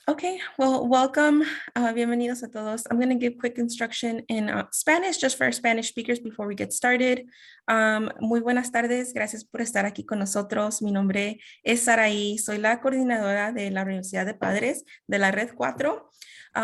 Okay, well, welcome. Bienvenidos a todos. I'm going to give quick instruction in Spanish, just for our Spanish speakers before we get started. Muy buenas tardes, gracias por estar aquí con nosotros. Mi nombre es Saraí, soy la coordinadora de la Universidad de Padres de la Red 4.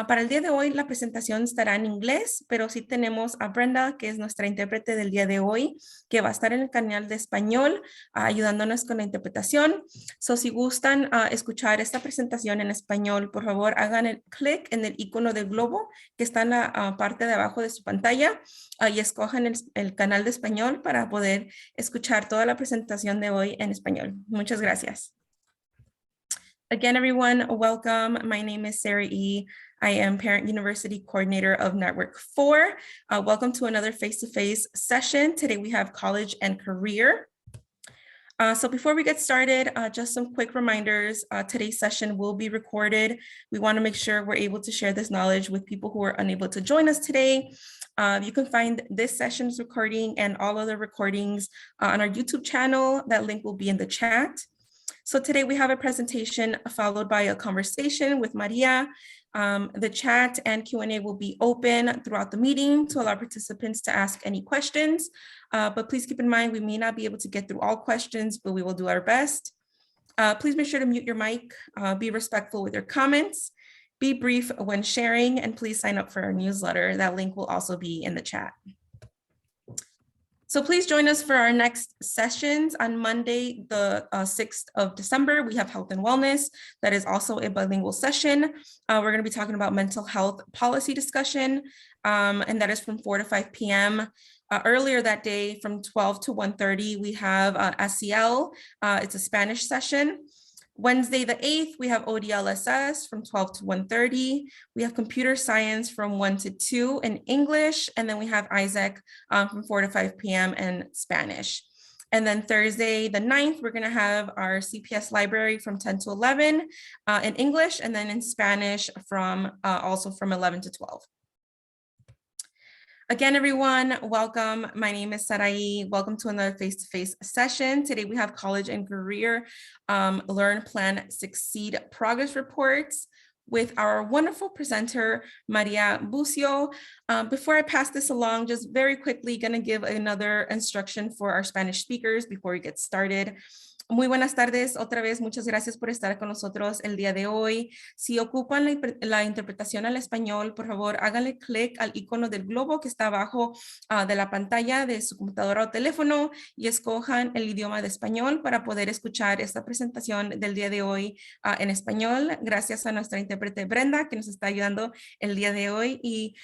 Para el día de hoy la presentación estará en inglés, pero sí tenemos a Brenda, que es nuestra intérprete del día de hoy, que va a estar en el canal de español, ayudándonos con la interpretación. So, si gustan escuchar esta presentación en español, por favor hagan el clic en el icono del globo que está en la parte de abajo de su pantalla y escojan el canal de español para poder escuchar toda la presentación de hoy en español. Muchas gracias. Again, everyone, welcome. My name is Sarah E. I am Parent University Coordinator of Network 4. Welcome to another face-to-face session. Today we have college and career. So before we get started, just some quick reminders. Today's session will be recorded. We want to make sure we're able to share this knowledge with people who are unable to join us today. You can find this session's recording and all other recordings on our YouTube channel. That link will be in the chat. So today we have a presentation followed by a conversation with Maria. The chat and Q&A will be open throughout the meeting to allow participants to ask any questions. But please keep in mind, we may not be able to get through all questions, but we will do our best. Please make sure to mute your mic, be respectful with your comments, be brief when sharing, and please sign up for our newsletter. That link will also be in the chat. So please join us for our next sessions on Monday, the 6th of December. We have health and wellness. That is also a bilingual session. We're going to be talking about mental health policy discussion, and that is from 4 to 5 p.m. Earlier that day from 12 to 1:30, we have SEL. It's a Spanish session. Wednesday the 8th, we have ODLSS from 12 to 1:30. We have computer science from 1 to 2 in English. And then we have Isaac from 4 to 5 p.m. in Spanish. And then Thursday the 9th, we're going to have our CPS library from 10 to 11 in English, and then in Spanish from also from 11 to 12. Again, everyone, welcome. My name is Sarai. Welcome to another face-to-face session. Today we have college and career Learn.Plan.Succeed Progress Reports with our wonderful presenter, Maria Bucio. Before I pass this along, just very quickly going to give another instruction for our Spanish speakers before we get started. Muy buenas tardes, otra vez muchas gracias por estar con nosotros el día de hoy. Si ocupan la interpretación al español, por favor háganle clic al icono del globo que está abajo de la pantalla de su computadora o teléfono y escojan el idioma de español para poder escuchar esta presentación del día de hoy en español. Gracias a nuestra intérprete Brenda que nos está ayudando el día de hoy. Y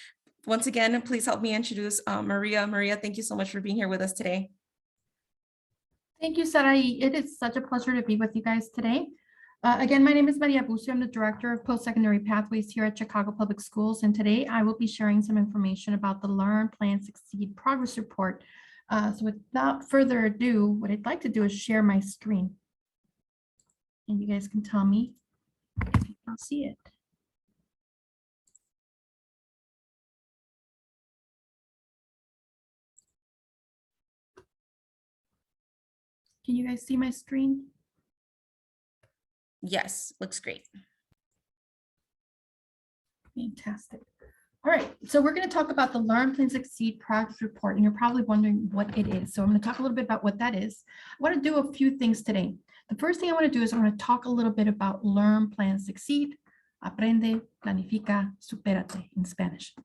once again, please help me introduce Maria. Maria, thank you so much for being here with us today. Thank you, Sarai. It is such a pleasure to be with you guys today. Again, my name is Maria Bucio. I'm the Director of Post-Secondary Pathways here at Chicago Public Schools. And today I will be sharing some information about the Learn.Plan.Succeed Progress Report. So without further ado, what I'd like to do is share my screen. And you guys can tell me if you can see it. Can you guys see my screen? Yes, looks great. Fantastic. All right, so we're going to talk about the Learn.Plan.Succeed Progress Report, and you're probably wondering what it is. So I'm going to talk a little bit about what that is. I want to do a few things today. The first thing I want to do is I want to talk a little bit about Learn.Plan.Succeed. Aprende, planifica, supérate in Spanish.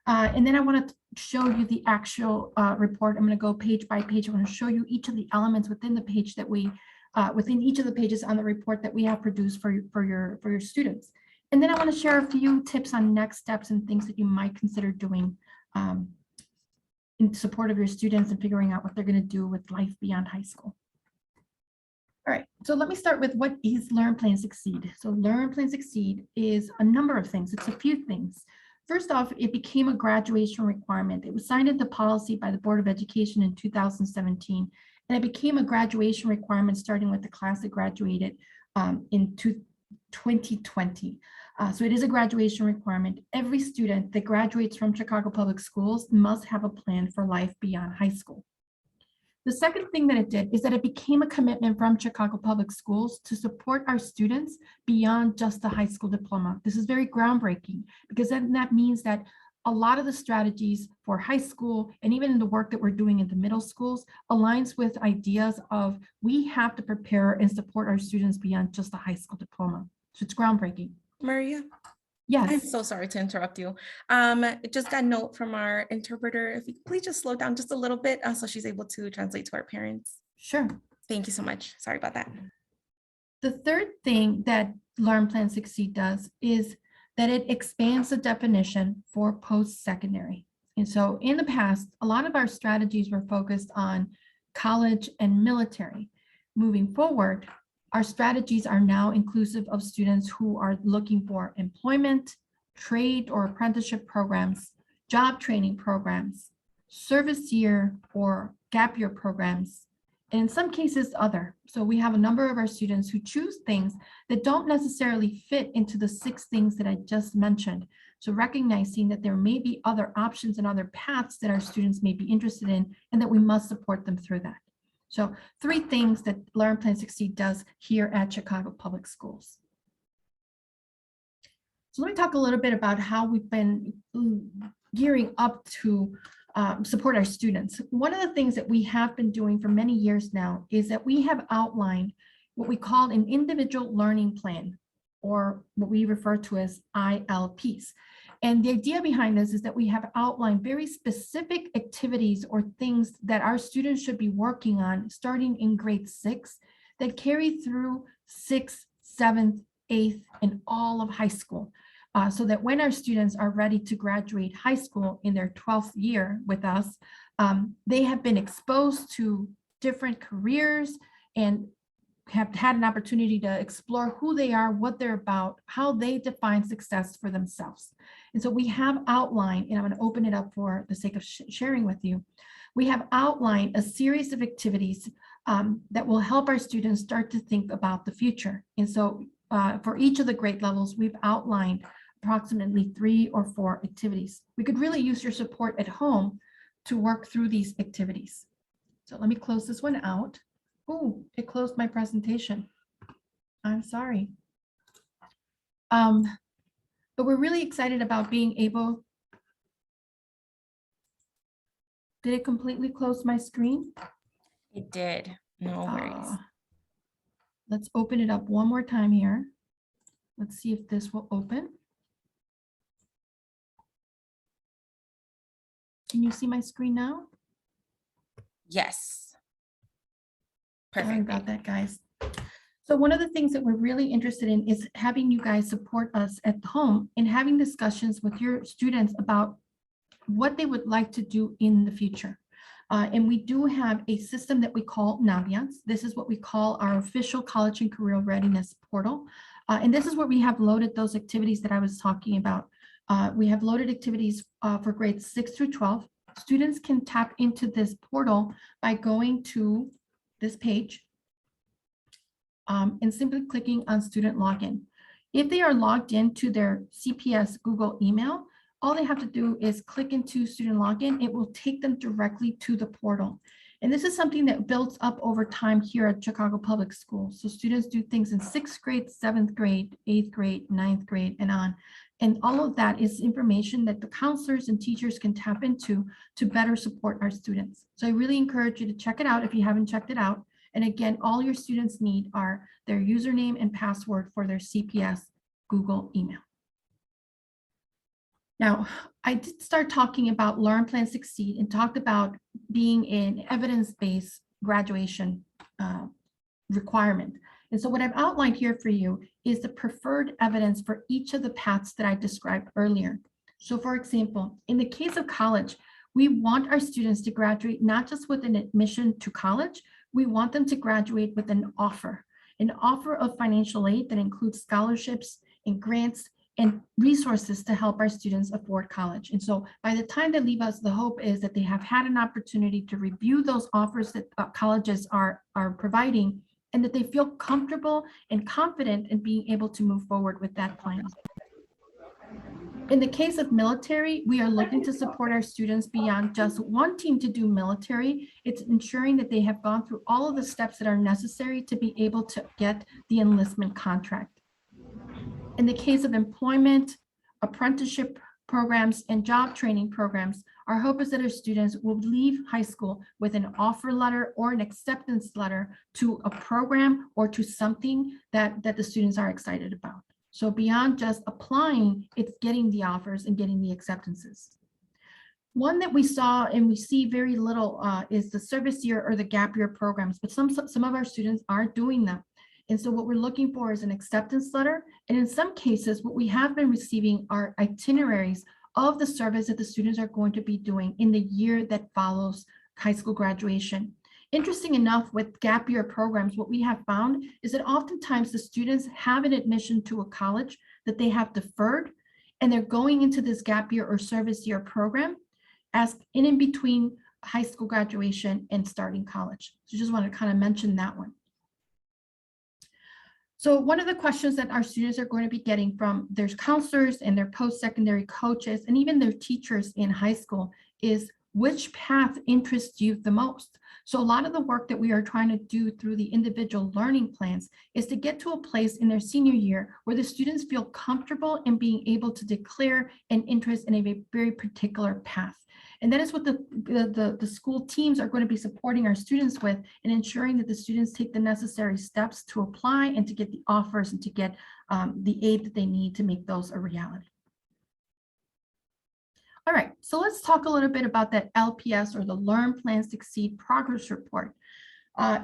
And then I want to show you the actual report. I'm going to go page by page. I want to show you each of the elements within the page that we, within each of the pages on the report that we have produced for your students. And then I want to share a few tips on next steps and things that you might consider doing in support of your students and figuring out what they're going to do with life beyond high school. All right, so let me start with what is Learn.Plan.Succeed. So Learn.Plan.Succeed is a number of things. It's a few things. First off, it became a graduation requirement. It was signed into policy by the Board of Education in 2017, and it became a graduation requirement starting with the class that graduated in 2020. So it is a graduation requirement. Every student that graduates from Chicago Public Schools must have a plan for life beyond high school. The second thing that it did is that it became a commitment from Chicago Public Schools to support our students beyond just the high school diploma. This is very groundbreaking because then that means that a lot of the strategies for high school and even in the work that we're doing in the middle schools aligns with ideas of we have to prepare and support our students beyond just the high school diploma. So it's groundbreaking. Maria? Yes. I'm so sorry to interrupt you. Just got a note from our interpreter. If you could please just slow down just a little bit so she's able to translate to our parents. Sure. Thank you so much. Sorry about that. The third thing that Learn.Plan.Succeed does is that it expands the definition for post-secondary. And so in the past, a lot of our strategies were focused on college and military. Moving forward, our strategies are now inclusive of students who are looking for employment, trade or apprenticeship programs, job training programs, service year or gap year programs, and in some cases other. So we have a number of our students who choose things that don't necessarily fit into the 6 things that I just mentioned. So recognizing that there may be other options and other paths that our students may be interested in and that we must support them through that. So 3 things that Learn.Plan.Succeed does here at Chicago Public Schools. So let me talk a little bit about how we've been gearing up to support our students. One of the things that we have been doing for many years now is that we have outlined what we call an individual learning plan, or what we refer to as ILPs. And the idea behind this is that we have outlined very specific activities or things that our students should be working on starting in grade 6 that carry through 6th, 7th, 8th, and all of high school. So that when our students are ready to graduate high school in their 12th year with us, they have been exposed to different careers and have had an opportunity to explore who they are, what they're about, how they define success for themselves. And so we have outlined, and I'm going to open it up for the sake of sharing with you, we have outlined a series of activities that will help our students start to think about the future. And so for each of the grade levels, we've outlined approximately 3 or 4 activities. We could really use your support at home to work through these activities. So let me close this one out. Oh, it closed my presentation. I'm sorry. But we're really excited about being able. Did it completely close my screen? It did. No worries. Let's open it up one more time here. Let's see if this will open. Can you see my screen now? Yes. Perfect. Sorry about that, guys. So one of the things that we're really interested in is having you guys support us at home and having discussions with your students about what they would like to do in the future. And we do have a system that we call Naviance. This is what we call our official college and career readiness portal. And this is where we have loaded those activities that I was talking about. We have loaded activities for grades 6 through 12. Students can tap into this portal by going to this page and simply clicking on student login. If they are logged into their CPS Google email, all they have to do is click into student login. It will take them directly to the portal. And this is something that builds up over time here at Chicago Public Schools. So students do things in 6th grade, 7th grade, 8th grade, 9th grade, and on. And all of that is information that the counselors and teachers can tap into to better support our students. So I really encourage you to check it out if you haven't checked it out. And again, all your students need are their username and password for their CPS Google email. Now, I did start talking about Learn.Plan.Succeed and talked about being an evidence-based graduation requirement. And so what I've outlined here for you is the preferred evidence for each of the paths that I described earlier. So for example, in the case of college, we want our students to graduate not just with an admission to college, we want them to graduate with an offer of financial aid that includes scholarships and grants and resources to help our students afford college. And so by the time they leave us, the hope is that they have had an opportunity to review those offers that colleges are providing, and that they feel comfortable and confident in being able to move forward with that plan. In the case of military, we are looking to support our students beyond just wanting to do military. It's ensuring that they have gone through all of the steps that are necessary to be able to get the enlistment contract. In the case of employment, apprenticeship programs, and job training programs, our hope is that our students will leave high school with an offer letter or an acceptance letter to a program or to something that the students are excited about. So beyond just applying, it's getting the offers and getting the acceptances. One that we saw and we see very little is the service year or the gap year programs, but some of our students are doing them. And so what we're looking for is an acceptance letter. And in some cases, what we have been receiving are itineraries of the service that the students are going to be doing in the year that follows high school graduation. Interesting enough, with gap year programs, what we have found is that oftentimes the students have an admission to a college that they have deferred, and they're going into this gap year or service year program as in between high school graduation and starting college. So just want to kind of mention that one. So one of the questions that our students are going to be getting from their counselors and their post-secondary coaches and even their teachers in high school is, which path interests you the most? So a lot of the work that we are trying to do through the individual learning plans is to get to a place in their senior year where the students feel comfortable in being able to declare an interest in a very particular path. And that is what the school teams are going to be supporting our students with, and ensuring that the students take the necessary steps to apply and to get the offers and to get the aid that they need to make those a reality. All right, so let's talk a little bit about that LPS, or the Learn.Plan.Succeed Progress Report.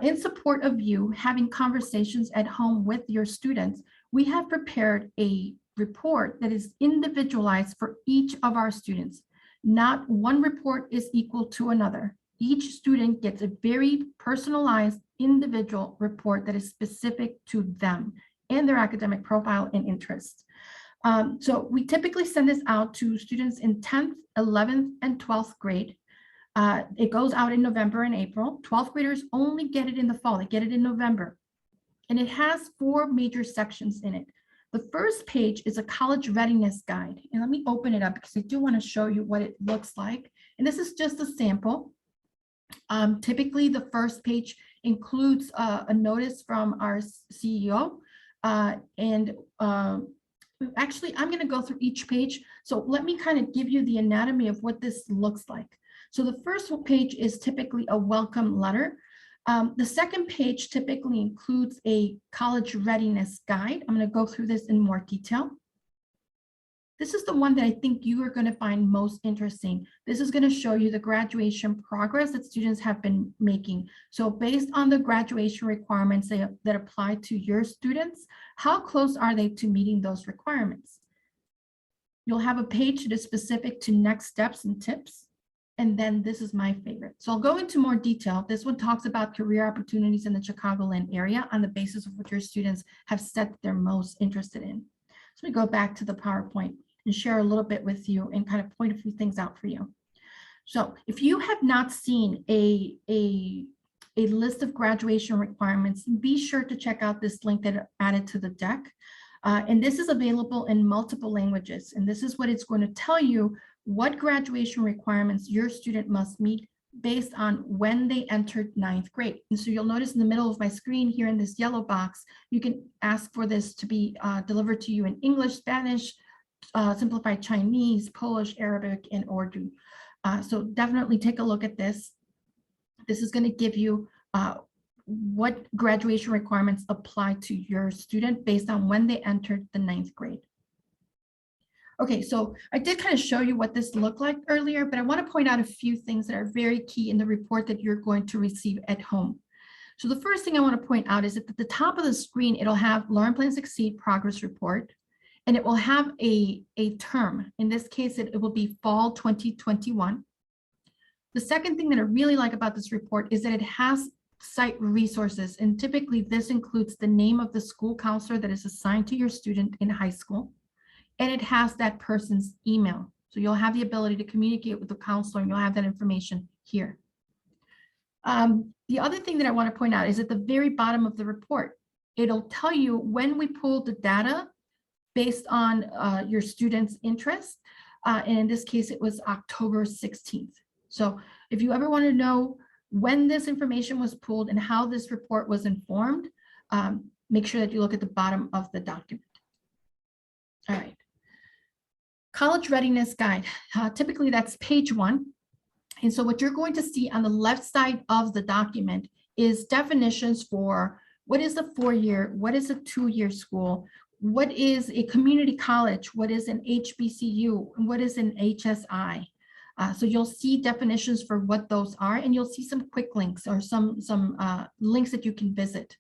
In support of you having conversations at home with your students, we have prepared a report that is individualized for each of our students. Not one report is equal to another. Each student gets a very personalized individual report that is specific to them and their academic profile and interests. So we typically send this out to students in 10th, 11th, and 12th grade. It goes out in November and April. 12th graders only get it in the fall. They get it in November. And it has 4 major sections in it. The first page is a college readiness guide. And let me open it up because I do want to show you what it looks like. And this is just a sample. Typically, the first page includes a notice from our CEO. Actually, I'm going to go through each page. So let me kind of give you the anatomy of what this looks like. So the first page is typically a welcome letter. The second page typically includes a college readiness guide. I'm going to go through this in more detail. This is the one that I think you are going to find most interesting. This is going to show you the graduation progress that students have been making. So based on the graduation requirements that apply to your students, how close are they to meeting those requirements? You'll have a page that is specific to next steps and tips. And then this is my favorite. So I'll go into more detail. This one talks about career opportunities in the Chicagoland area on the basis of what your students have said that they're most interested in. So we go back to the PowerPoint and share a little bit with you and kind of point a few things out for you. So if you have not seen a list of graduation requirements, be sure to check out this link that I added to the deck. And this is available in multiple languages. And this is what it's going to tell you what graduation requirements your student must meet based on when they entered 9th grade. And so you'll notice in the middle of my screen here in this yellow box, you can ask for this to be delivered to you in English, Spanish, simplified Chinese, Polish, Arabic, and Urdu. So definitely take a look at this. This is going to give you what graduation requirements apply to your student based on when they entered the 9th grade. Okay, so I did kind of show you what this looked like earlier, but I want to point out a few things that are very key in the report that you're going to receive at home. So the first thing I want to point out is that at the top of the screen, it'll have Learn.Plan.Succeed Progress Report, and it will have a term. In this case, it will be fall 2021. The second thing that I really like about this report is that it has site resources, and typically this includes the name of the school counselor that is assigned to your student in high school. And it has that person's email. So you'll have the ability to communicate with the counselor, and you'll have that information here. The other thing that I want to point out is at the very bottom of the report, it'll tell you when we pulled the data based on your student's interest. And in this case, it was October 16th. So if you ever want to know when this information was pulled and how this report was informed, make sure that you look at the bottom of the document. All right. College Readiness Guide. Typically, that's page 1. And so what you're going to see on the left side of the document is definitions for what is a 4-year, what is a 2-year school, what is a community college, what is an HBCU, and what is an HSI. So you'll see definitions for what those are, and you'll see some quick links or some links that you can visit.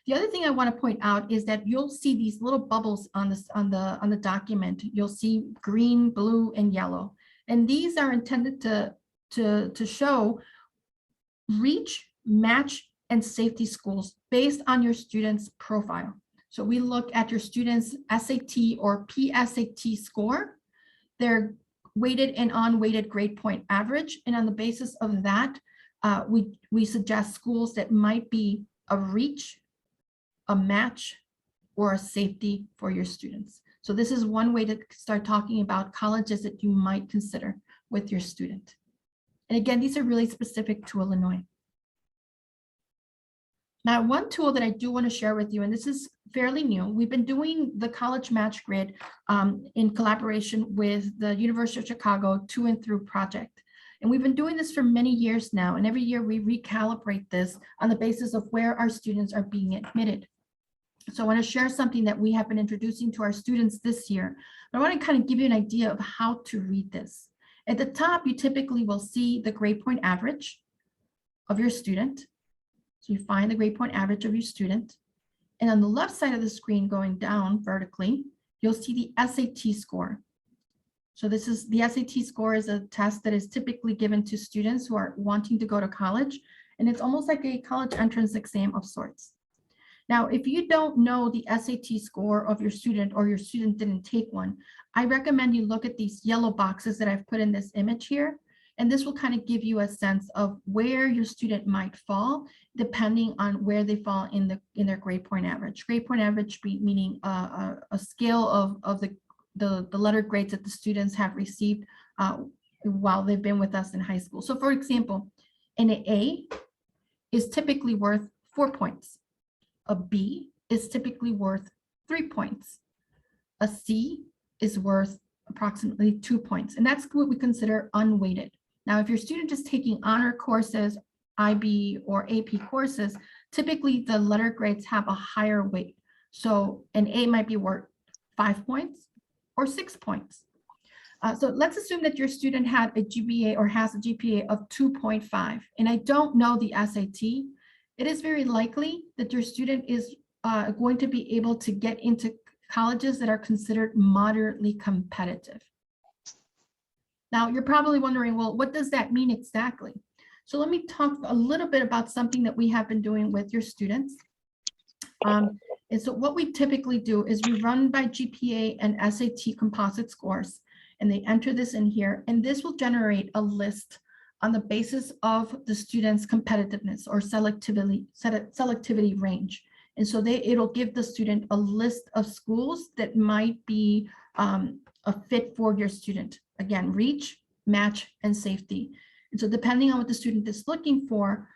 The other thing I want to point out is that you'll see these little bubbles on the document. You'll see green, blue, and yellow, and these are intended to show reach, match, and safety schools based on your student's profile. So we look at your student's SAT or PSAT score, their weighted and unweighted grade point average, and on the basis of that, we suggest schools that might be a reach, a match, or a safety for your students. So this is one way to start talking about colleges that you might consider with your student. And again, these are really specific to Illinois. Now, one tool that I do want to share with you, and this is fairly new, we've been doing the College Match Grid in collaboration with the University of Chicago To and Through project. And we've been doing this for many years now, and every year we recalibrate this on the basis of where our students are being admitted. So I want to share something that we have been introducing to our students this year. But I want to kind of give you an idea of how to read this. At the top, you typically will see the grade point average of your student. So you find the grade point average of your student. And on the left side of the screen going down vertically, you'll see the SAT score. So this is the SAT score is a test that is typically given to students who are wanting to go to college. And it's almost like a college entrance exam of sorts. Now, if you don't know the SAT score of your student or your student didn't take one, I recommend you look at these yellow boxes that I've put in this image here. And this will kind of give you a sense of where your student might fall, depending on where they fall in their grade point average. Grade point average meaning a scale of the letter grades that the students have received while they've been with us in high school. So for example, an A is typically worth 4 points. A B is typically worth 3 points. A C is worth approximately 2 points. And that's what we consider unweighted. Now, if your student is taking honor courses, IB or AP courses, typically the letter grades have a higher weight. So an A might be worth 5 points or 6 points. So let's assume that your student had a GPA or has a GPA of 2.5, and I don't know the SAT. It is very likely that your student is going to be able to get into colleges that are considered moderately competitive. Now, you're probably wondering, well, what does that mean exactly? So let me talk a little bit about something that we have been doing with your students. And so what we typically do is we run by GPA and SAT composite scores, and they enter this in here, and this will generate a list on the basis of the student's competitiveness or selectivity range. And so it'll give the student a list of schools that might be a fit for your student. Again, reach, match, and safety. And so depending on what the student is looking for,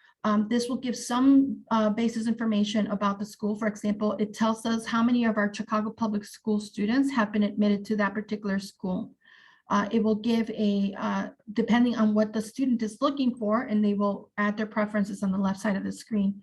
this will give some basis information about the school. For example, it tells us how many of our Chicago Public School students have been admitted to that particular school. It will give depending on what the student is looking for, and they will add their preferences on the left side of the screen.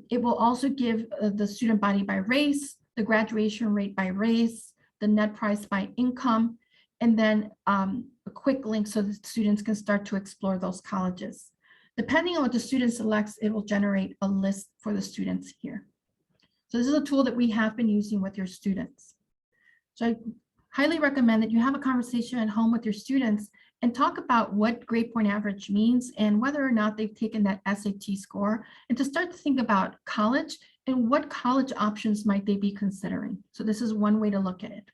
It will also give the student body by race, the graduation rate by race, the net price by income, and then a quick link so that students can start to explore those colleges. Depending on what the student selects, it will generate a list for the students here. So this is a tool that we have been using with your students. So I highly recommend that you have a conversation at home with your students and talk about what grade point average means and whether or not they've taken that SAT score, and to start to think about college and what college options might they be considering. So this is one way to look at it.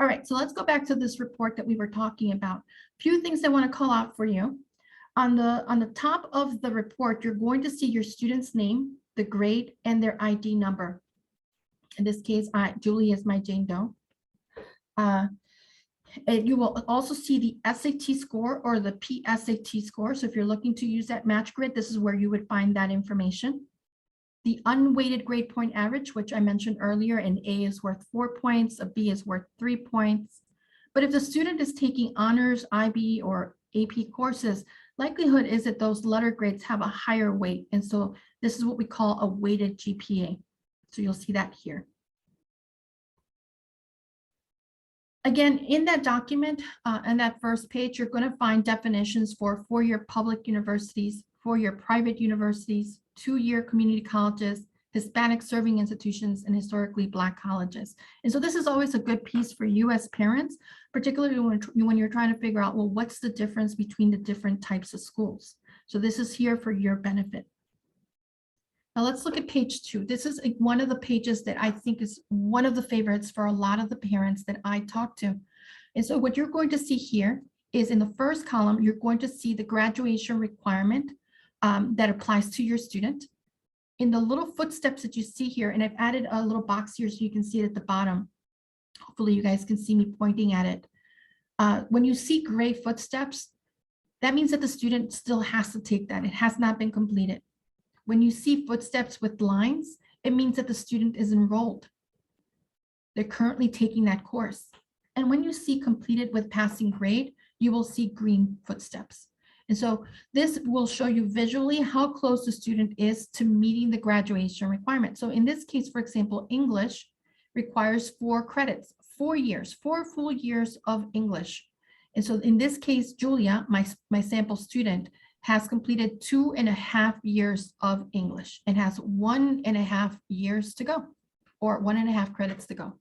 All right, so let's go back to this report that we were talking about. A few things I want to call out for you. On the top of the report, you're going to see your student's name, the grade, and their ID number. In this case, Julie is my Jane Doe. And you will also see the SAT score or the PSAT score. So if you're looking to use that match grid, this is where you would find that information. The unweighted grade point average, which I mentioned earlier, an A is worth 4 points, a B is worth 3 points. But if the student is taking honors, IB, or AP courses, likelihood is that those letter grades have a higher weight. And so this is what we call a weighted GPA. So you'll see that here. Again, in that document, and that first page, you're going to find definitions for four-year public universities, four-year private universities, two-year community colleges, Hispanic serving institutions, and historically Black colleges. And so this is always a good piece for you as parents, particularly when you're trying to figure out, well, what's the difference between the different types of schools? So this is here for your benefit. Now let's look at page 2. This is one of the pages that I think is one of the favorites for a lot of the parents that I talk to. And so what you're going to see here is in the first column, you're going to see the graduation requirement that applies to your student. In the little footsteps that you see here, and I've added a little box here so you can see it at the bottom. Hopefully you guys can see me pointing at it. When you see gray footsteps, that means that the student still has to take that. It has not been completed. When you see footsteps with lines, it means that the student is enrolled. They're currently taking that course. And when you see completed with passing grade, you will see green footsteps. And so this will show you visually how close the student is to meeting the graduation requirement. So in this case, for example, English requires 4 credits, 4 years, 4 full years of English. And so in this case, Julia, my sample student, has completed 2.5 years of English and has 1.5 years to go, or 1.5 credits to go.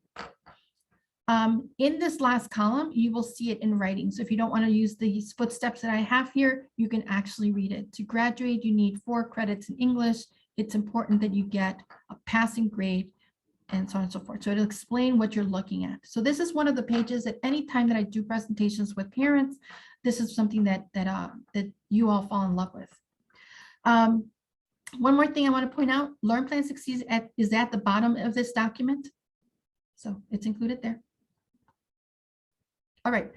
In this last column, you will see it in writing. So if you don't want to use these footsteps that I have here, you can actually read it. To graduate, you need 4 credits in English. It's important that you get a passing grade and so on and so forth. So it'll explain what you're looking at. So this is one of the pages that anytime that I do presentations with parents, this is something that you all fall in love with. One more thing I want to point out, Learn.Plan.Succeed is at the bottom of this document. So it's included there. All right.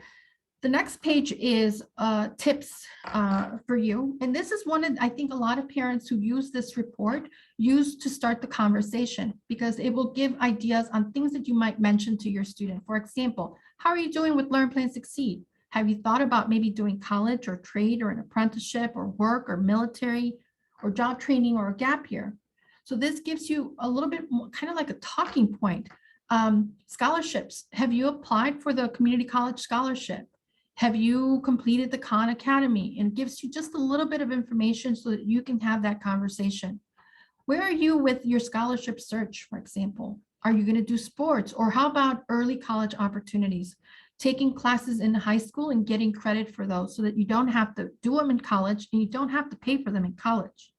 The next page is tips for you. And this is one of, I think a lot of parents who use this report use to start the conversation because it will give ideas on things that you might mention to your student. For example, how are you doing with Learn.Plan.Succeed? Have you thought about maybe doing college or trade or an apprenticeship or work or military or job training or a gap year? So this gives you a little bit more, kind of like a talking point. Scholarships. Have you applied for the community college scholarship? Have you completed the Khan Academy? And gives you just a little bit of information so that you can have that conversation. Where are you with your scholarship search, for example? Are you going to do sports? Or how about early college opportunities? Taking classes in high school and getting credit for those so that you don't have to do them in college and you don't have to pay for them in college.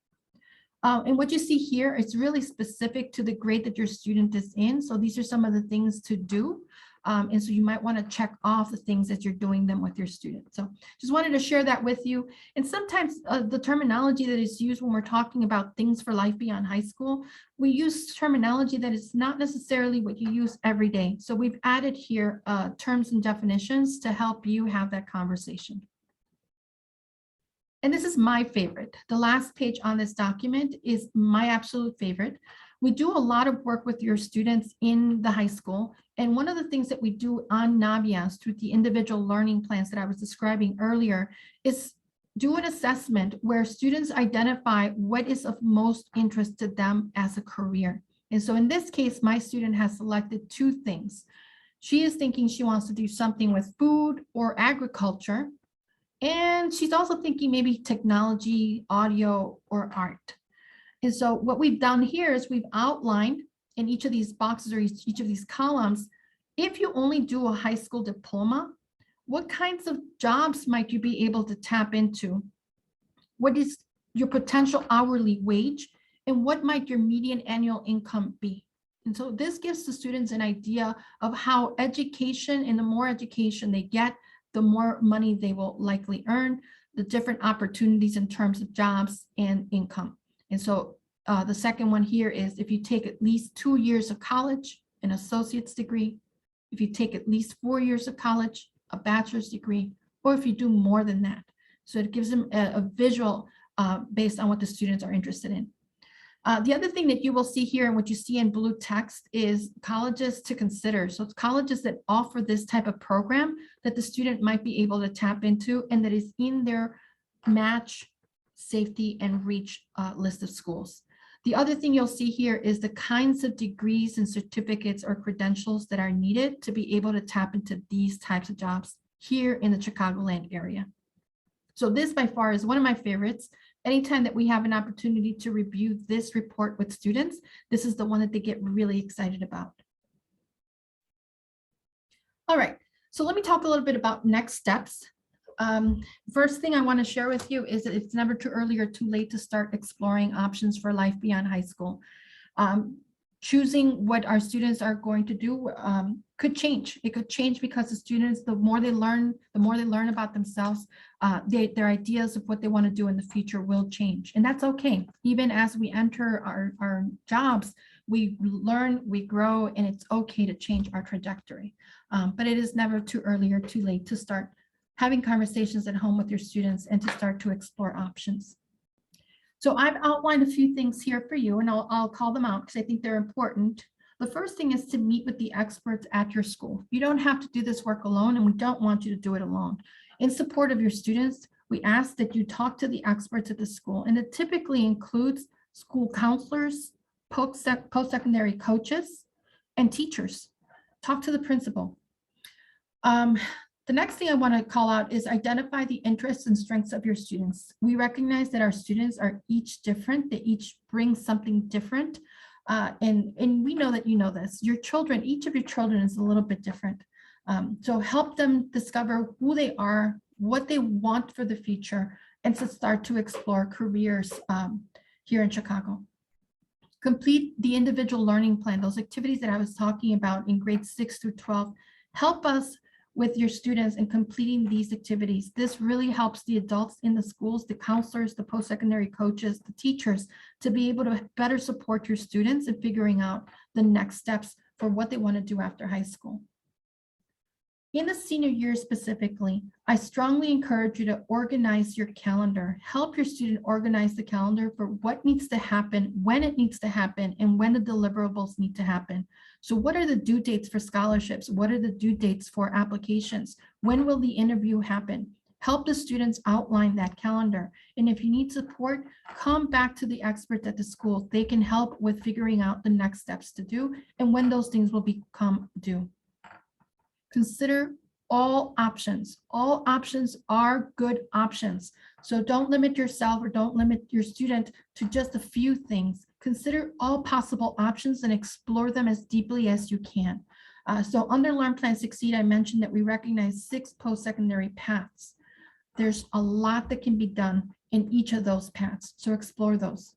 And what you see here, it's really specific to the grade that your student is in. So these are some of the things to do. And so you might want to check off the things that you're doing them with your student. So just wanted to share that with you. And sometimes the terminology that is used when we're talking about things for life beyond high school, we use terminology that is not necessarily what you use every day. So we've added here terms and definitions to help you have that conversation. And this is my favorite. The last page on this document is my absolute favorite. We do a lot of work with your students in the high school. And one of the things that we do on Naviance through the individual learning plans that I was describing earlier is do an assessment where students identify what is of most interest to them as a career. And so in this case, my student has selected 2 things. She is thinking she wants to do something with food or agriculture. And she's also thinking maybe technology, audio, or art. And so what we've done here is we've outlined in each of these boxes or each of these columns, if you only do a high school diploma, what kinds of jobs might you be able to tap into? What is your potential hourly wage? And what might your median annual income be? And so this gives the students an idea of how education, and the more education they get, the more money they will likely earn, the different opportunities in terms of jobs and income. And so The second one here is if you take at least 2 years of college, an associate's degree, if you take at least 4 years of college, a bachelor's degree, or if you do more than that. So it gives them a visual based on what the students are interested in. The other thing that you will see here and what you see in blue text is colleges to consider. So it's colleges that offer this type of program that the student might be able to tap into and that is in their match, safety, and reach list of schools. The other thing you'll see here is the kinds of degrees and certificates or credentials that are needed to be able to tap into these types of jobs here in the Chicagoland area. So this by far is one of my favorites. Anytime that we have an opportunity to review this report with students, this is the one that they get really excited about. All right, so let me talk a little bit about next steps. First thing I want to share with you is that it's never too early or too late to start exploring options for life beyond high school. Choosing what our students are going to do could change. It could change because the students, the more they learn about themselves, their ideas of what they want to do in the future will change. And that's okay. Even as we enter our jobs, we learn, we grow, and it's okay to change our trajectory. But it is never too early or too late to start having conversations at home with your students and to start to explore options. So I've outlined a few things here for you, and I'll call them out because I think they're important. The first thing is to meet with the experts at your school. You don't have to do this work alone, and we don't want you to do it alone. In support of your students, we ask that you talk to the experts at the school, and it typically includes school counselors, post-secondary coaches, and teachers. Talk to the principal. The next thing I want to call out is identify the interests and strengths of your students. We recognize that our students are each different. They each bring something different. And we know that you know this. Your children, each of your children is a little bit different. So help them discover who they are, what they want for the future, and to start to explore careers here in Chicago. Complete the individual learning plan. Those activities that I was talking about in grades 6 through 12, help us with your students in completing these activities. This really helps the adults in the schools, the counselors, the post-secondary coaches, the teachers, to be able to better support your students in figuring out the next steps for what they want to do after high school. In the senior year specifically, I strongly encourage you to organize your calendar. Help your student organize the calendar for what needs to happen, when it needs to happen, and when the deliverables need to happen. So what are the due dates for scholarships? What are the due dates for applications? When will the interview happen? Help the students outline that calendar. And if you need support, come back to the experts at the school. They can help with figuring out the next steps to do and when those things will become due. Consider all options. All options are good options. So don't limit yourself or don't limit your student to just a few things. Consider all possible options and explore them as deeply as you can. So under Learn.Plan.Succeed, I mentioned that we recognize 6 post-secondary paths. There's a lot that can be done in each of those paths, so explore those.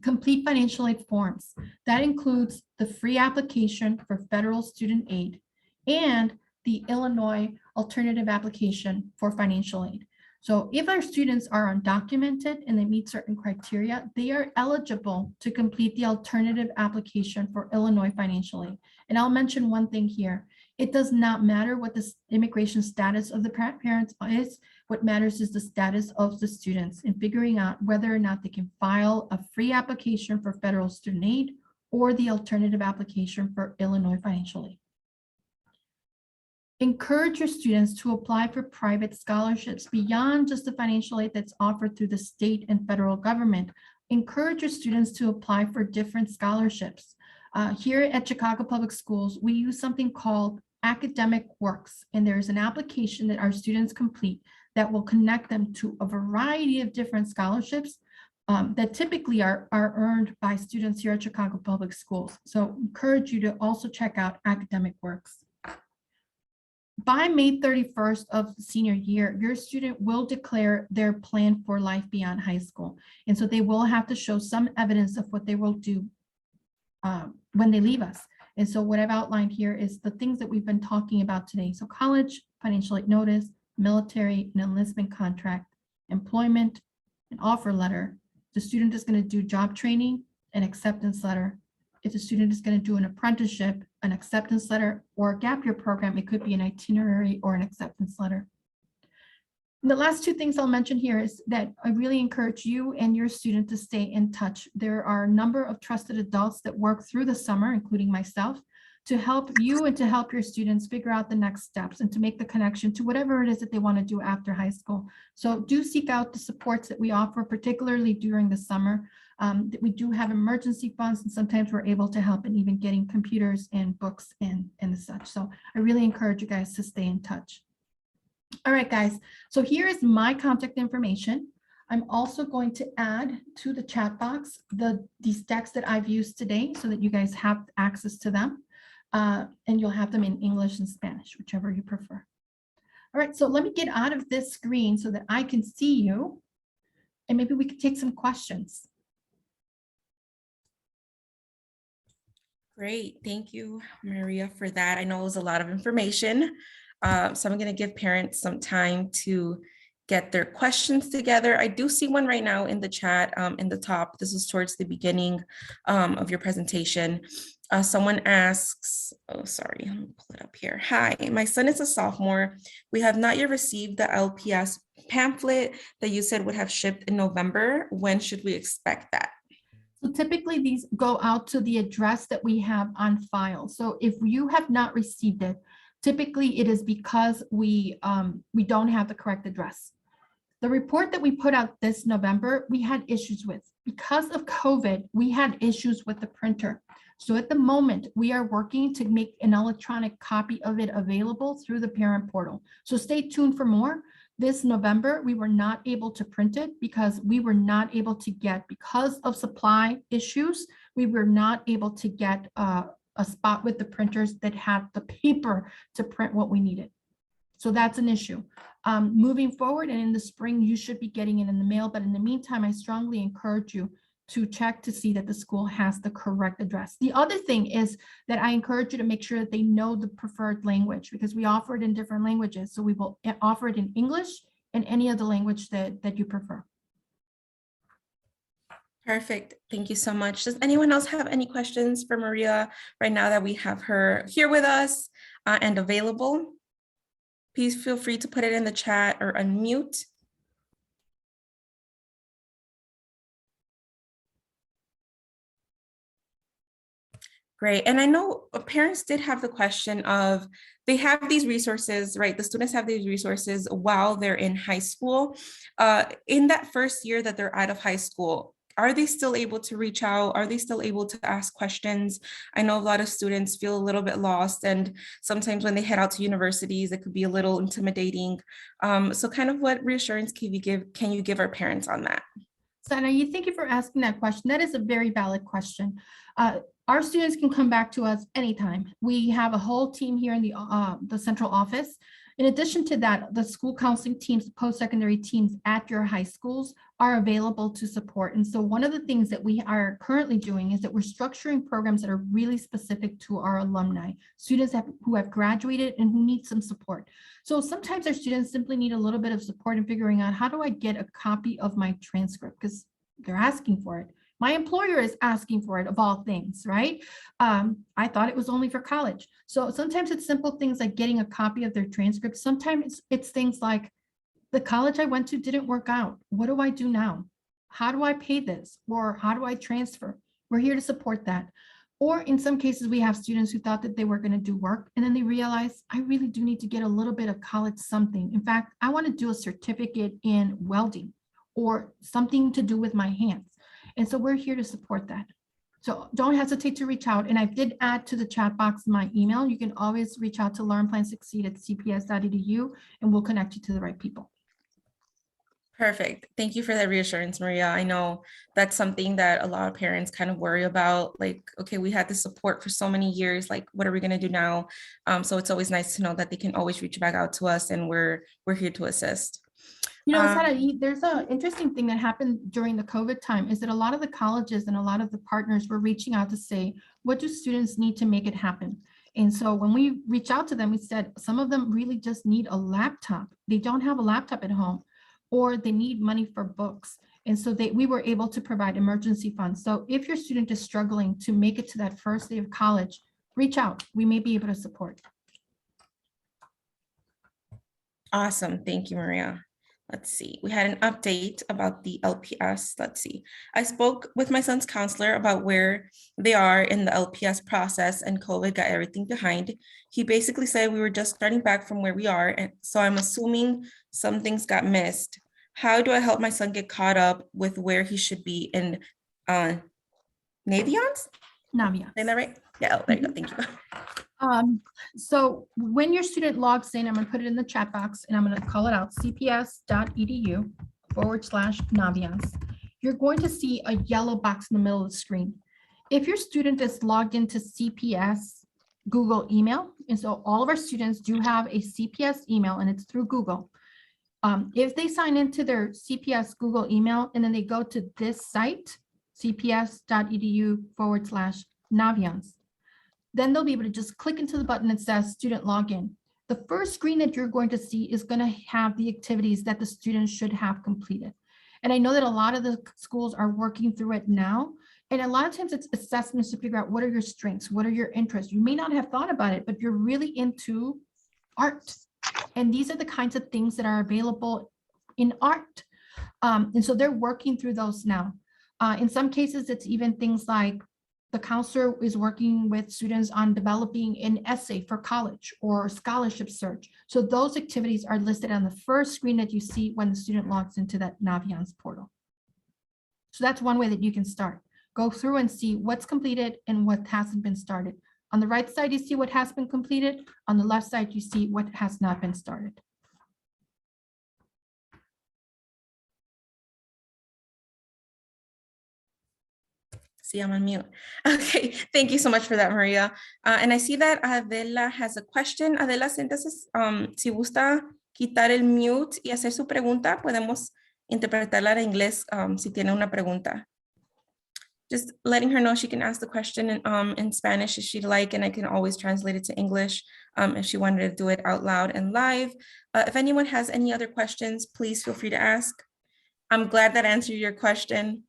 Complete financial aid forms. That includes the free application for federal student aid and the Illinois alternative application for financial aid. So if our students are undocumented and they meet certain criteria, they are eligible to complete the alternative application for Illinois financial aid. And I'll mention one thing here. It does not matter what the immigration status of the parents is. What matters is the status of the students and figuring out whether or not they can file a free application for federal student aid or the alternative application for Illinois financial aid. Encourage your students to apply for private scholarships beyond just the financial aid that's offered through the state and federal government. Encourage your students to apply for different scholarships. Here at Chicago Public Schools, we use something called Academic Works, and there's an application that our students complete that will connect them to a variety of different scholarships that typically are earned by students here at Chicago Public Schools. So encourage you to also check out Academic Works. By May 31st of the senior year, your student will declare their plan for life beyond high school. And so they will have to show some evidence of what they will do when they leave us. And so what I've outlined here is the things that we've been talking about today. So college, financial aid notice, military and enlistment contract, employment, an offer letter, The student is going to do job training, an acceptance letter. If the student is going to do an apprenticeship, an acceptance letter, or a gap year program, it could be an itinerary or an acceptance letter. And the last two things I'll mention here is that I really encourage you and your student to stay in touch. There are a number of trusted adults that work through the summer, including myself, to help you and to help your students figure out the next steps and to make the connection to whatever it is that they want to do after high school. So do seek out the supports that we offer, particularly during the summer. That we do have emergency funds, and sometimes we're able to help in even getting computers and books and such. So I really encourage you guys to stay in touch. All right, guys, so here is my contact information. I'm also going to add to the chat box these decks that I've used today so that you guys have access to them. And you'll have them in English and Spanish, whichever you prefer. All right, so let me get out of this screen so that I can see you, and maybe we could take some questions. Great, thank you, Maria, for that. I know it was a lot of information. So I'm going to give parents some time to get their questions together. I do see one right now in the chat in the top. This is towards the beginning of your presentation. Someone asks, oh, sorry, let me pull it up here. Hi, my son is a sophomore. We have not yet received the LPS pamphlet that you said would have shipped in November. When should we expect that? So typically these go out to the address that we have on file. So if you have not received it, typically it is because we don't have the correct address. The report that we put out this November, we had issues with. Because of COVID, we had issues with the printer. So at the moment, we are working to make an electronic copy of it available through the parent portal. So stay tuned for more. This November, we were not able to print it because we were not able to get, because of supply issues, we were not able to get a spot with the printers that had the paper to print what we needed. So that's an issue. Moving forward, and in the spring, you should be getting it in the mail. But in the meantime, I strongly encourage you to check to see that the school has the correct address. The other thing is that I encourage you to make sure that they know the preferred language, because we offer it in different languages. So we will offer it in English and any other language that you prefer. Perfect. Thank you so much. Does anyone else have any questions for Maria right now that we have her here with us and available? Please feel free to put it in the chat or unmute. Great. And I know parents did have the question of, they have these resources, right? The students have these resources while they're in high school. In that first year that they're out of high school, are they still able to reach out? Are they still able to ask questions? I know a lot of students feel a little bit lost, and sometimes when they head out to universities, it could be a little intimidating. So kind of what reassurance can you give our parents on that? Sana, thank you for asking that question. That is a very valid question. Our students can come back to us anytime. We have a whole team here in the central office. In addition to that, the school counseling teams, post-secondary teams at your high schools are available to support. And so one of the things that we are currently doing is that we're structuring programs that are really specific to our alumni, students who have graduated and who need some support. So sometimes our students simply need a little bit of support in figuring out, how do I get a copy of my transcript? Because they're asking for it. My employer is asking for it, of all things, right? I thought it was only for college. So sometimes it's simple things like getting a copy of their transcript. Sometimes it's things like, the college I went to didn't work out. What do I do now? How do I pay this? Or how do I transfer? We're here to support that. Or in some cases, we have students who thought that they were going to do work, and then they realize, I really do need to get a little bit of college something. In fact, I want to do a certificate in welding or something to do with my hands. And so we're here to support that. So don't hesitate to reach out. And I did add to the chat box my email. You can always reach out to Learn.Plan.Succeed at cps.edu, and we'll connect you to the right people. Perfect. Thank you for that reassurance, Maria. I know that's something that a lot of parents kind of worry about. Like, okay, we had the support for so many years. Like, what are we going to do now? So it's always nice to know that they can always reach back out to us, and we're here to assist. You know, Sarah, there's an interesting thing that happened during the COVID time, is that a lot of the colleges and a lot of the partners were reaching out to say, what do students need to make it happen? And so when we reach out to them, we said, some of them really just need a laptop. They don't have a laptop at home, or they need money for books. And so we were able to provide emergency funds. So if your student is struggling to make it to that first day of college, reach out. We may be able to support. Awesome. Thank you, Maria. Let's see. We had an update about the LPS. Let's see. I spoke with my son's counselor about where they are in the LPS process, and COVID got everything behind. He basically said we were just starting back from where we are. And so I'm assuming some things got missed. How do I help my son get caught up with where he should be in Naviance? Naviance. Is that right? Yeah, oh, there you go. Thank you. So when your student logs in, I'm going to put it in the chat box and I'm going to call it out, cps.edu/Naviance. You're going to see a yellow box in the middle of the screen. If your student is logged into CPS Google email, and so all of our students do have a CPS email and it's through Google. If they sign into their CPS Google email and then they go to this site, cps.edu/Naviance, then they'll be able to just click into the button that says student login. The first screen that you're going to see is going to have the activities that the students should have completed. And I know that a lot of the schools are working through it now. And a lot of times it's assessments to figure out what are your strengths, what are your interests. You may not have thought about it, but you're really into art. And these are the kinds of things that are available in art. And so they're working through those now. In some cases, it's even things like the counselor is working with students on developing an essay for college or scholarship search. So those activities are listed on the first screen that you see when the student logs into that Naviance portal. So that's one way that you can start. Go through and see what's completed and what hasn't been started. On the right side, you see what has been completed. On the left side, you see what has not been started. See, I'm on mute. Okay, thank you so much for that, Maria. And I see that Adela has a question. Adela, entonces, si gusta quitar el mute y hacer su pregunta, podemos interpretarla en inglés si tiene una pregunta. Just letting her know she can ask the question in Spanish if she'd like, and I can always translate it to English if she wanted to do it out loud and live. If anyone has any other questions, please feel free to ask. I'm glad that answered your question.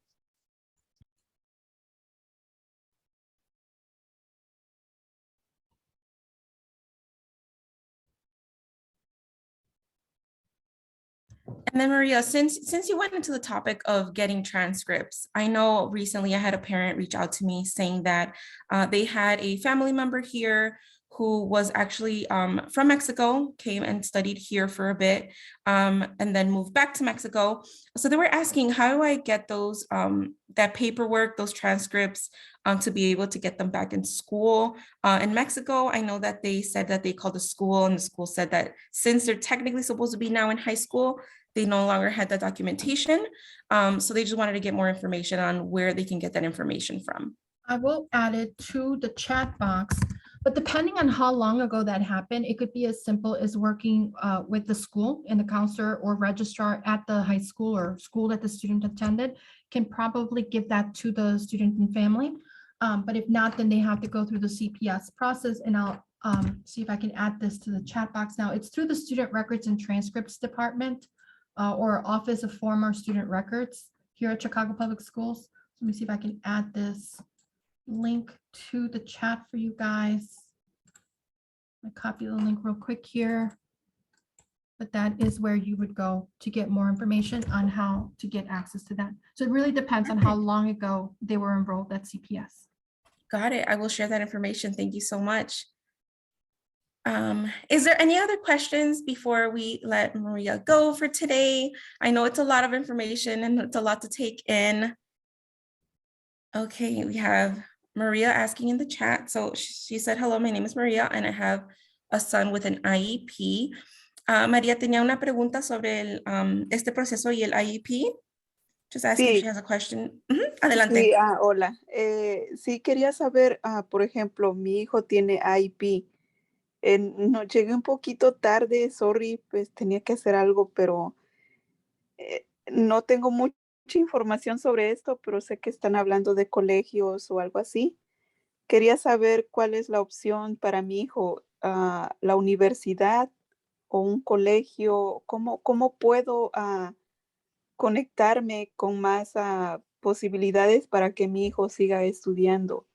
And then Maria, since you went into the topic of getting transcripts, I know recently I had a parent reach out to me saying that they had a family member here who was actually from Mexico, came and studied here for a bit, and then moved back to Mexico. So they were asking, how do I get those, that paperwork, those transcripts, to be able to get them back in school? In Mexico, I know that they said that they called the school, and the school said that since they're technically supposed to be now in high school, they no longer had that documentation. So they just wanted to get more information on where they can get that information from. I will add it to the chat box, but depending on how long ago that happened, it could be as simple as working with the school and the counselor or registrar at the high school or school that the student attended can probably give that to the student and family. But if not, then they have to go through the CPS process, and I'll see if I can add this to the chat box now. It's through the Student Records and Transcripts Department or Office of Former Student Records here at Chicago Public Schools. Let me see if I can add this link to the chat for you guys. I copy the link real quick here, but that is where you would go to get more information on how to get access to that. So it really depends on how long ago they were enrolled at CPS. Got it. I will share that information. Thank you so much. Is there any other questions before we let Maria go for today? I know it's a lot of information and it's a lot to take in. Okay, we have Maria asking in the chat. So she said, hello, my name is Maria and I have a son with an IEP. María tenía una pregunta sobre este proceso y el IEP. Just asking if she has a question. Adelante. Sí, hola. Sí, quería saber, por ejemplo, mi hijo tiene IEP. No, llegué un poquito tarde, sorry, pues tenía que hacer algo, pero no tengo mucha información sobre esto, pero sé que están hablando de colegios o algo así. Quería saber cuál es la opción para mi hijo, la universidad o un colegio, cómo puedo conectarme con más posibilidades para que mi hijo siga estudiando.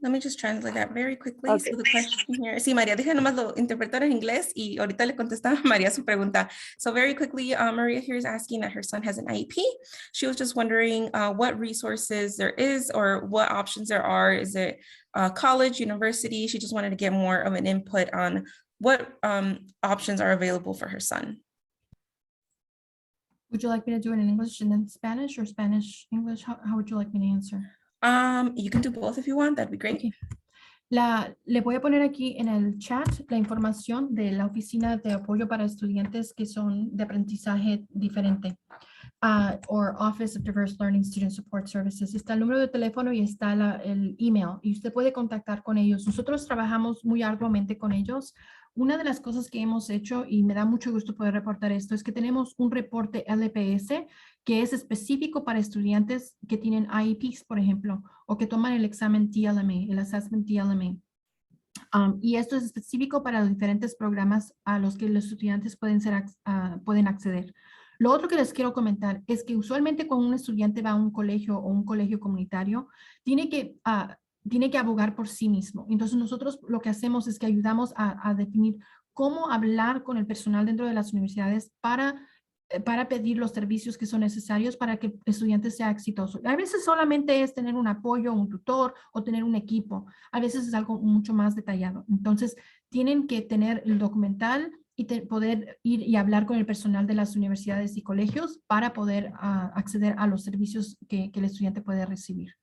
Let me just translate that very quickly. Okay. So the question here, sí, María, deja nomás lo interpretar en inglés y ahorita le contesta a María su pregunta. So very quickly, Maria here is asking that her son has an IEP. She was just wondering what resources there is or what options there are. Is it college, university? She just wanted to get more of an input on what options are available for her son. Would you like me to do it in English and then Spanish, or Spanish, English? How would you like me to answer? You can do both if you want. That'd be great. Okay. Le voy a poner aquí en el chat la información de la oficina de apoyo para estudiantes que son de aprendizaje diferente. Or Office of Diverse Learning Student Support Services. Está el número de teléfono y está el email, y usted puede contactar con ellos. Nosotros trabajamos muy arduamente con ellos. Una de las cosas que hemos hecho, y me da mucho gusto poder reportar esto, es que tenemos un reporte LPS que es específico para estudiantes que tienen IEPs, por ejemplo, o que toman el examen TLMA, el Assessment TLMA. Y esto es específico para los diferentes programas a los que los estudiantes pueden acceder. Lo otro que les quiero comentar es que usualmente cuando un estudiante va a un colegio o un colegio comunitario, tiene que abogar por sí mismo. Entonces nosotros lo que hacemos es que ayudamos a definir cómo hablar con el personal dentro de las universidades para pedir los servicios que son necesarios para que el estudiante sea exitoso. A veces solamente es tener un apoyo, un tutor o tener un equipo. A veces es algo mucho más detallado. Entonces, tienen que tener el documental y poder ir y hablar con el personal de las universidades y colegios para poder acceder a los servicios que el estudiante puede recibir.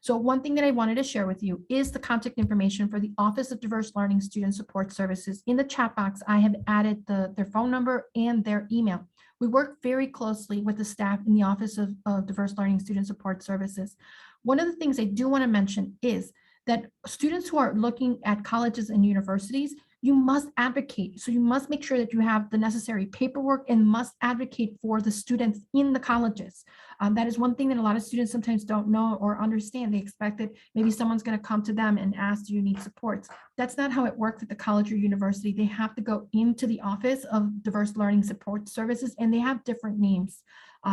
So one thing that I wanted to share with you is the contact information for the Office of Diverse Learning Student Support Services. In the chat box, I have added their phone number and their email. We work very closely with the staff in the Office of Diverse Learning Student Support Services. One of the things I do want to mention is that students who are looking at colleges and universities, you must advocate. So you must make sure that you have the necessary paperwork and must advocate for the students in the colleges. That is one thing that a lot of students sometimes don't know or understand. They expect that maybe someone's going to come to them and ask, do you need supports? That's not how it works at the college or university. They have to go into the Office of Diverse Learning Support Services, and they have different names.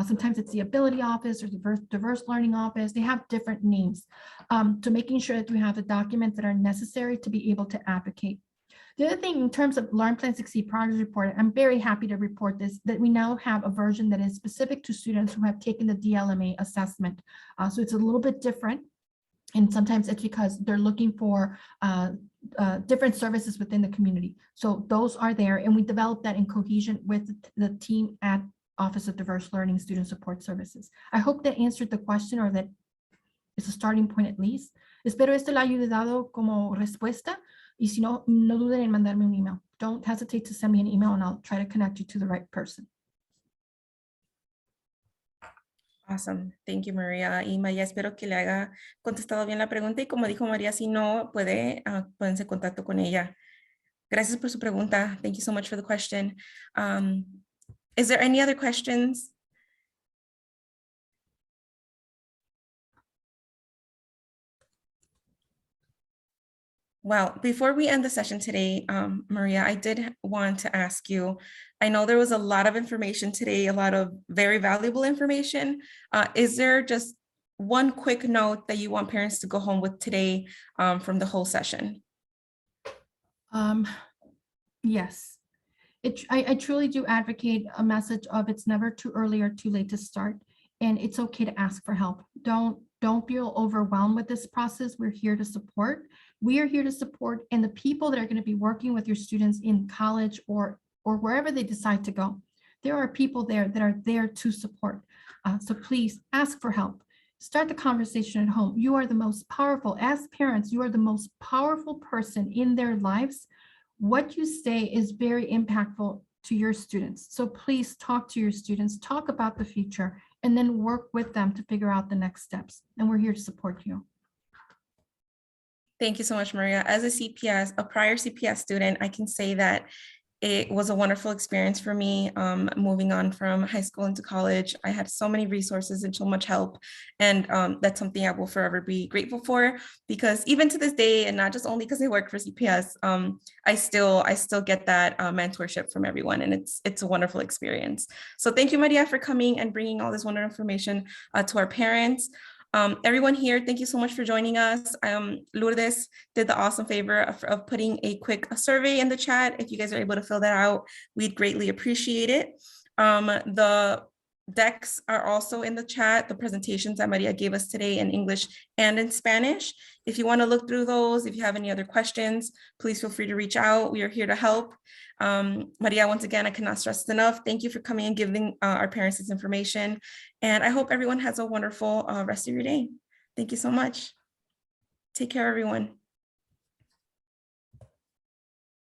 Sometimes it's the Ability Office or Diverse Learning Office. They have different names. So making sure that you have the documents that are necessary to be able to advocate. The other thing in terms of Learn.Plan.Succeed Progress Report, I'm very happy to report this, that we now have a version that is specific to students who have taken the DLMA assessment. So it's a little bit different. And sometimes it's because they're looking for different services within the community. So those are there, and we developed that in cohesion with the team at Office of Diverse Learning Student Support Services. I hope that answered the question, or that is a starting point at least. Espero esto le haya ayudado como respuesta. Y si no, no duden en mandarme un email. Don't hesitate to send me an email and I'll try to connect you to the right person. Awesome. Thank you, Maria. Y Maya, espero que le haya contestado bien la pregunta. Y como dijo María, si no puede, pónganse en contacto con ella. Gracias por su pregunta. Thank you so much for the question. Is there any other questions? Well, before we end the session today, Maria, I did want to ask you, I know there was a lot of information today, a lot of very valuable information. Is there just one quick note that you want parents to go home with today from the whole session? Yes. I truly do advocate a message of it's never too early or too late to start, and it's okay to ask for help. Don't feel overwhelmed with this process. We're here to support. We are here to support, and the people that are going to be working with your students in college or wherever they decide to go, there are people there that are there to support. So please ask for help. Start the conversation at home. You are the most powerful, as parents, you are the most powerful person in their lives. What you say is very impactful to your students. So please talk to your students, talk about the future, and then work with them to figure out the next steps. And we're here to support you. Thank you so much, Maria. As a CPS, a prior CPS student, I can say that It was a wonderful experience for me, moving on from high school into college. I had so many resources and so much help. And that's something I will forever be grateful for, because even to this day, and not just only because I work for CPS, I still get that mentorship from everyone. And it's a wonderful experience. So thank you, Maria, for coming and bringing all this wonderful information to our parents. Everyone here, thank you so much for joining us. Lourdes did the awesome favor of putting a quick survey in the chat. If you guys are able to fill that out, we'd greatly appreciate it. The decks are also in the chat, the presentations that Maria gave us today in English and in Spanish. If you want to look through those, if you have any other questions, please feel free to reach out. We are here to help. Maria, once again, I cannot stress enough. Thank you for coming and giving our parents this information. And I hope everyone has a wonderful rest of your day. Thank you so much. Take care, everyone.